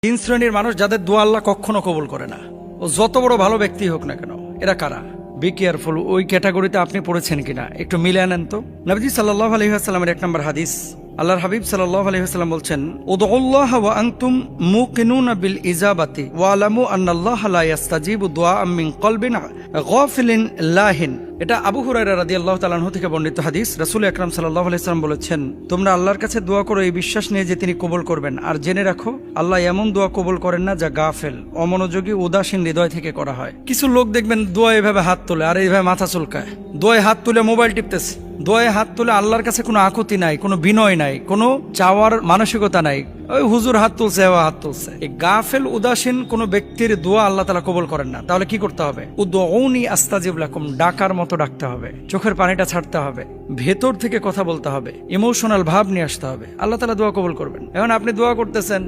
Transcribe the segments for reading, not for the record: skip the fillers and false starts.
তিন শ্রেণীর মানুষ যাদের দোয়া আল্লাহ কখনো কবুল করে না, ও যত বড় ভালো ব্যক্তি হোক না কেন। এরা কারা? Be careful. ওই ক্যাটাগরিতে আপনি পড়েছেন কিনা একটু মিলে আনেন তো। নবীজি সাল্লাল্লাহু আলাইহি ওয়াসাল্লামের 1 নম্বর হাদিস, আল্লাহর হাবিব সাল্লাল্লাহু আলাইহি ওয়াসাল্লাম বলছেন, উদউল্লাহ ওয়া আনতুম মুকিনুনা বিল ইজাবাতি ওয়া আলামু আন্নাল্লাহা লা ইস্তাজিবু দুআআ মিন কলবিন গাফিলিন লাহিন। এটা আবু হুরায়রা রাদিয়াল্লাহু তাআলা আনহু থেকে বর্ণিত হাদিস। রাসূল আকরাম সাল্লাল্লাহু আলাইহি ওয়াসাল্লাম বলেছেন, তোমরা আল্লাহর কাছে দোয়া করো এই বিশ্বাস নিয়ে যে তিনি কবুল করবেন, আর জেনে রাখো আল্লাহ এমন দোয়া কবুল করেন না যা গাফেল, অমনোযোগী, উদাসীন হৃদয় থেকে করা হয়। কিছু লোক দেখবেন দোয়া এভাবে হাত তোলে আর এইভাবে মাথা চুলকায়, দোয়ায় হাত তুলে মোবাইল টিপতেছে, দোয়ায় হাত তুলে আল্লাহর কাছে কোনো আকুতি নাই, কোনো বিনয় নাই, কোনো চাওয়ার মানসিকতা নাই। ওই হুজুর হাত তুলছে, হাত তুলছে। এই গাফেল উদাসীন কোন ব্যক্তির দোয়া আল্লাহ তাআলা কবুল করেন না। তাহলে কি করতে হবে? উদউনি আস্তাজিব লাকুম, ডাকার মতো ডাকতে হবে, চোখের পানিটা ছাড়তে হবে, ভেতর থেকে কথা বলতে হবে, ইমোশনাল ভাব নিয়ে আসতে হবে, আল্লাহ তাআলা দোয়া কবুল করবেন। এখন আপনি দোয়া করতেছেন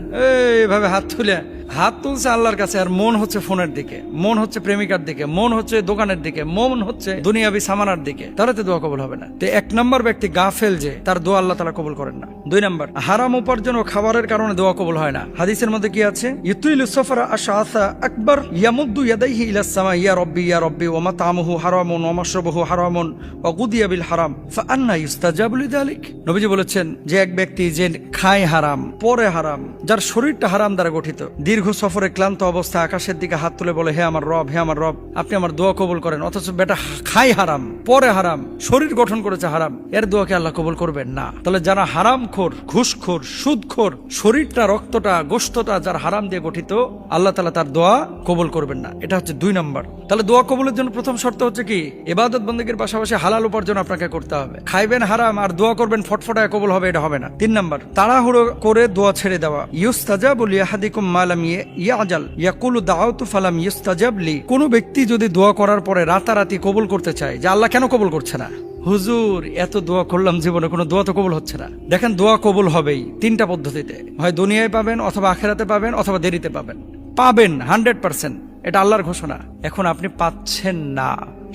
এইভাবে হাত তুলে, হাত তুলছে আল্লাহর কাছে, আর মন হচ্ছে ফোনের দিকে, মন হচ্ছে প্রেমিকার দিকে, মন হচ্ছে দোকানের দিকে, মন হচ্ছে দুনিয়াবি সামানার দিকে, তাহলে তো দোয়া কবুল হবে না। তো 1 নম্বর ব্যক্তি গাফেল, যে তার দোয়া আল্লাহ তাআলা কবুল করেন না। 2 নম্বর, হারাম উপার্জন ও খাবারের কারণে দোয়া কবুল হয় না। হাদিসের মধ্যে কি আছে? ইউতিলু সাফারা আশআসা আকবার ইয়ামুদ্দু ইয়াদাইহি ইলাস সামা ইয়া রাব্বি ওয়া মাতআমুহু হারামুন ওয়া মাশরাবুহু হারামুন ওয়া গুদিয়া বিল হারাম ফাআন্না ইউস্তাজাবু লিযালিক। নবীজি বলেছেন যে এক ব্যক্তি যে খায় হারাম, পরে হারাম, যার শরীরটা হারাম দ্বারা গঠিত, দীর্ঘ সফরে ক্লান্ত অবস্থায় আকাশের দিকে হাত তুলে বলে, হে আমার রব, হে আমার রব, আপনি আমার দোয়া কবুল করেন, অথচ বেটা খায় হারাম, পরে হারাম, শরীর গঠন করেছে হারাম, এর দোয়াকে আল্লাহ কবুল করবেন না। তাহলে যারা হারামখোর, ঘুষখোর, সুদখোর, শরীরটা, রক্তটা, গোশতটা যার হারাম দিয়ে গঠিত, আল্লাহ তাআলা তার দোয়া কবুল করবেন না। এটা হচ্ছে 2 নম্বর। তাহলে দোয়া কবুলের জন্য প্রথম শর্ত হচ্ছে কি? ইবাদত বন্দেগীর পাশাপাশি হালাল উপার্জন আপনাকে করতে হবে। খাইবেন হারাম আর দোয়া করবেন ফটফটায় কবুল হবে, এটা হবে না। 3 নম্বর, তাড়াহুড়ো করে দোয়া ছেড়ে দেওয়া। ইউস্তাজাবু লিআহাদিকুম মা লাম ইয়াজাল ইয়াকুলু দাআউতু ফালাম ইউস্তাজাব লি। কোন ব্যক্তি যদি দোয়া করার পরে রাতারাতি কবুল করতে চায় যে আল্লাহ কেন কবুল করছে না, হুজুর এত দোয়া করলাম জীবনে কোনো দোয়া তো কবুল হচ্ছে না। দেখেন, দোয়া কবুল হবেই 3টা পদ্ধতিতে, হয় দুনিয়ায় পাবেন, অথবা আখিরাতে পাবেন, অথবা দেরিতে পাবেন। পাবেন 100%, এটা আল্লাহর ঘোষণা। এখন আপনি পাচ্ছেন না,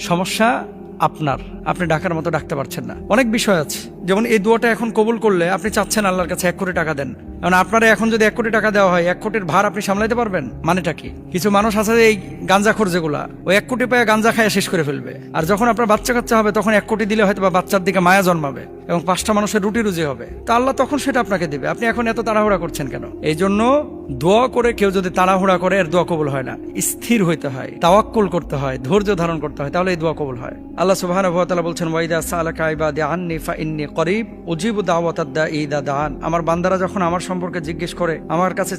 সমস্যা আপনার, আপনি ডাকার মতো ডাকতে পারছেন না। অনেক বিষয় আছে, যেমন এই দোয়াটা এখন কবুল করলে আপনি চাচ্ছেন আল্লাহর কাছে 1 কোটি টাকা দেন। কারণ আপনারা এখন যদি 1 কোটি টাকা দেওয়া হয়, 1 কোটির ভার আপনি সামলাইতে পারবেন? মানেটা কি? কিছু মানুষ আছে এই গাঞ্জাখোর যেগুলা, ওই 1 কোটি পায় গাঞ্জা খায় শেষ করে ফেলবে। আর যখন আপনার বাচ্চা কাচ্চা হবে, তখন 1 কোটি দিলে হয়তো বা বাচ্চার দিকে মায়া জন্মাবে এবং 5টা মানুষের রুটি রুজি হবে। তা আল্লাহ তখন সেটা আপনাকে দিবে। আপনি এখন এত তাড়াহুড়া করছেন কেন? এই জন্য দোয়া করে কেউ যদি তাড়াহুড়া করে, এর দোয়া কবুল হয় না। স্থির হইতে হয়, তাওয়াক্কুল করতে হয়, ধৈর্য ধারণ করতে হয়, তাহলে এই দোয়া কবুল হয়। আল্লাহ সুবহানাহু ওয়া তাআলা বলছেন, ওয়াইদা সালাকা ইবাদি আন্নি ফাইন্নী করিব উজিবু দাওয়াতাদ দাঈ ইযা দাআন। আমার বান্দারা যখন আমার সম্পর্কে জিজ্ঞেস করে, আমার কাছে